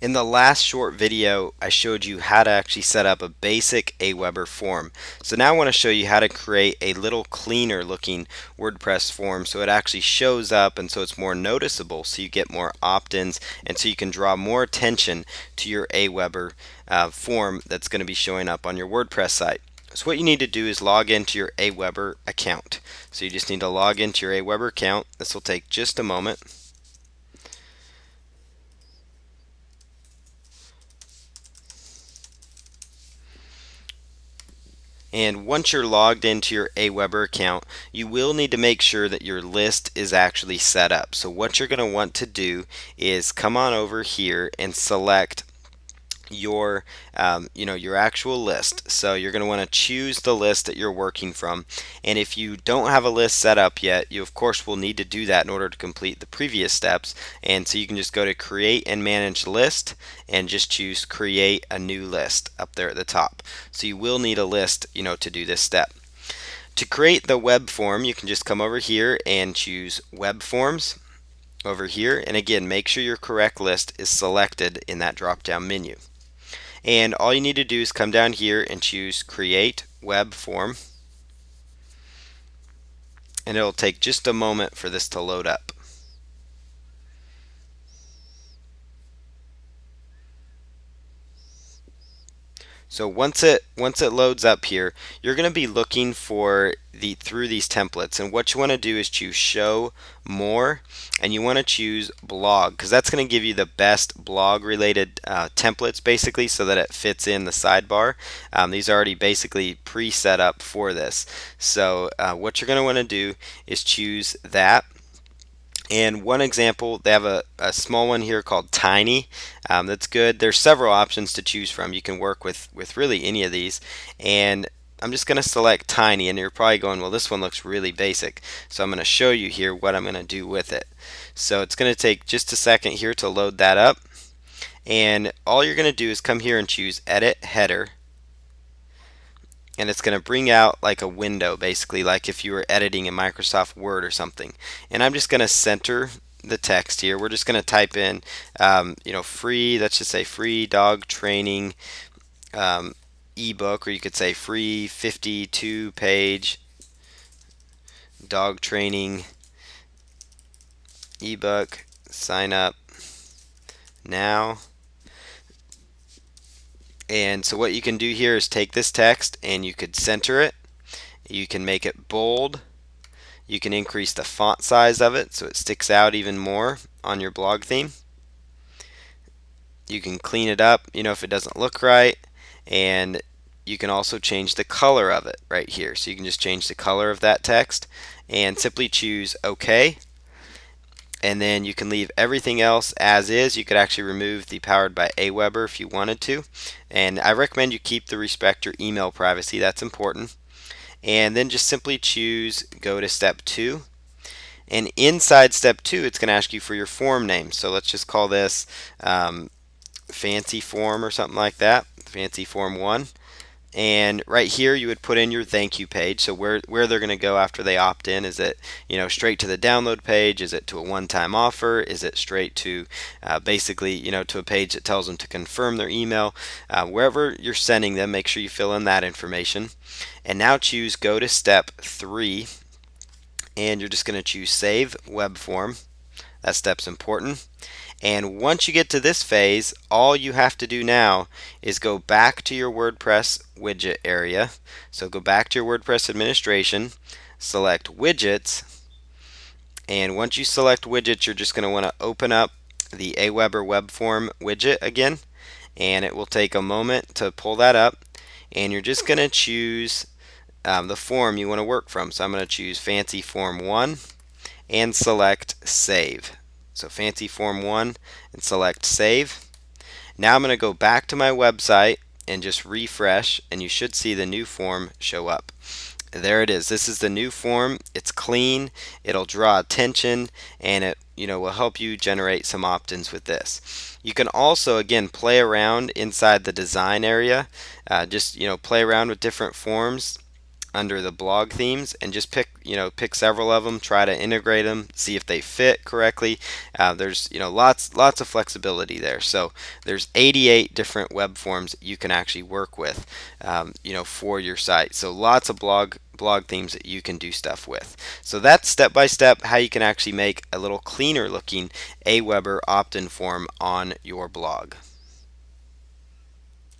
In the last short video, I showed you how to actually set up a basic AWeber form. So now I want to show you how to create a little cleaner looking WordPress form so it actually shows up and so it's more noticeable, so you get more opt-ins and so you can draw more attention to your AWeber form that's going to be showing up on your WordPress site. So what you need to do is log into your AWeber account. So you just need to log into your AWeber account. This will take just a moment. And once you're logged into your AWeber account, you will need to make sure that your list is actually set up. So what you're going to want to do is come on over here and select your your actual list. So you're going to want to choose the list that you're working from, and if you don't have a list set up yet, you of course will need to do that in order to complete the previous steps. And so you can just go to create and manage list and just choose create a new list up there at the top. So you will need a list to do this step. To create the web form, you can just come over here and choose web forms over here, and again make sure your correct list is selected in that drop down menu. And all you need to do is come down here and choose create web form, and it'll take just a moment for this to load up. So once it loads up here, you're going to be looking for through these templates, and what you want to do is choose show more, and you want to choose blog, because that's going to give you the best blog related templates basically, so that it fits in the sidebar. These are already basically pre-set up for this. So what you're going to want to do is choose that. And one example, they have a small one here called Tiny. That's good. There's several options to choose from. You can work with really any of these. And I'm just going to select Tiny, and you're probably going, well, this one looks really basic. So I'm going to show you here what I'm going to do with it. So it's going to take just a second here to load that up. And all you're going to do is come here and choose Edit Header. And it's going to bring out like a window, basically like if you were editing in Microsoft Word or something. And I'm just going to center the text here. We're just going to type in free, let's just say free dog training ebook, or you could say free 52 page dog training ebook, sign up now. And so what you can do here is take this text and you could center it. You can make it bold. You can increase the font size of it so it sticks out even more on your blog theme. You can clean it up, if it doesn't look right. And you can also change the color of it right here. So you can just change the color of that text and simply choose OK. And then you can leave everything else as is. You could actually remove the powered by AWeber if you wanted to. And I recommend you keep the respect your email privacy. That's important. And then just simply choose go to step 2. And inside step 2, it's going to ask you for your form name. So let's just call this fancy form or something like that, fancy form 1. And right here you would put in your thank you page. So where they're going to go after they opt in. Is it straight to the download page? Is it to a one-time offer? Is it straight to basically to a page that tells them to confirm their email? Wherever you're sending them, make sure you fill in that information. And now choose go to step 3, and you're just going to choose save web form. That step's important. And once you get to this phase, all you have to do now is go back to your WordPress widget area. So go back to your WordPress administration, select widgets, and once you select widgets, you're just going to want to open up the AWeber web form widget again, and it will take a moment to pull that up. And you're just going to choose the form you want to work from. So I'm going to choose fancy form 1 and select save. So fancy form 1 and select save. Now I'm going to go back to my website and just refresh, and you should see the new form show up. There it is. This is the new form. It's clean, it'll draw attention, and it will help you generate some opt-ins with this. You can also again play around inside the design area, just play around with different forms. under the blog themes and just pick several of them, try to integrate them, see if they fit correctly. There's lots of flexibility there. So there's 88 different web forms that you can actually work with for your site. So lots of blog themes that you can do stuff with. So that's step by step how you can actually make a little cleaner looking AWeber opt-in form on your blog.